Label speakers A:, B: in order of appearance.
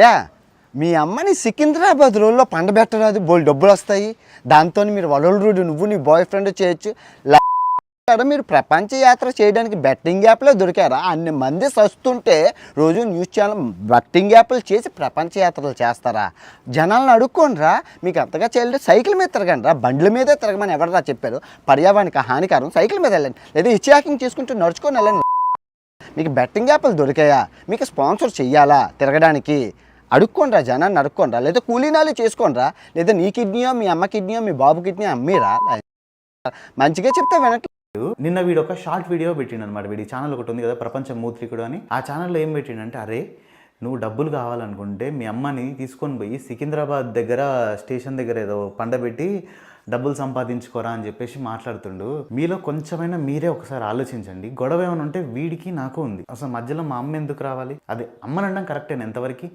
A: Yeah మీ అమ్మని సికింద్రాబాద్ రోడ్లో పండబెట్టరాదు, బోల్ డబ్బులు వస్తాయి. దాంతో మీరు వరల్డ్ రూడ్ నువ్వు నీ బాయ్ ఫ్రెండ్ చేయొచ్చు. మీరు ప్రపంచ యాత్ర చేయడానికి బెట్టింగ్ యాప్లో దొరికారా? అన్ని మంది సస్తుంటే రోజు న్యూస్ ఛానల్ బెట్టింగ్ యాప్లు చేసి ప్రపంచ యాత్రలు చేస్తారా? జనాలను అడుక్కోనరా. మీకు అంతగా చేయాలంటే సైకిల్ మీద తిరగండి రా, బండ్ల మీదే తిరగమని ఎవరరా చెప్పారు? పర్యావరణానికి హానికారం. సైకిల్ మీద వెళ్ళండి, లేదా హిచ్ హ్యాకింగ్ చేసుకుంటూ నడుచుకొని వెళ్ళండి. మీకు బెట్టింగ్ యాప్లు దొరికాయా? మీకు స్పాన్సర్ చెయ్యాలా తిరగడానికి? అడుక్కోనరా, జనాన్ని అడుక్కోనరా, లేదా కూలీనాలు చేసుకోనరా, లేదా నీ కిడ్నీయో మీ అమ్మ కిడ్నీయో మీ బాబు కిడ్నీ అమ్మీరా. మంచిగా చెప్తే వినట్లేదు.
B: నిన్న వీడు ఒక షార్ట్ వీడియో పెట్టిండు అనమాట. వీడి ఛానల్ ఒకటి ఉంది కదా, ప్రపంచ మూత్రికుడు అని. ఆ ఛానల్లో ఏం పెట్టిండంటే, అరే నువ్వు డబ్బులు కావాలనుకుంటే మీ అమ్మని తీసుకొని పోయి సికింద్రాబాద్ దగ్గర స్టేషన్ దగ్గర ఏదో పండబెట్టి డబ్బులు సంపాదించుకోరా అని చెప్పేసి మాట్లాడుతుండు. మీలో కొంచెమైనా మీరే ఒకసారి ఆలోచించండి. గొడవ ఏమైనా ఉంటే వీడికి నాకు ఉంది, అసలు మధ్యలో మా అమ్మ ఎందుకు రావాలి? అదే అమ్మని అనడం కరెక్టేనా ఎంతవరకు?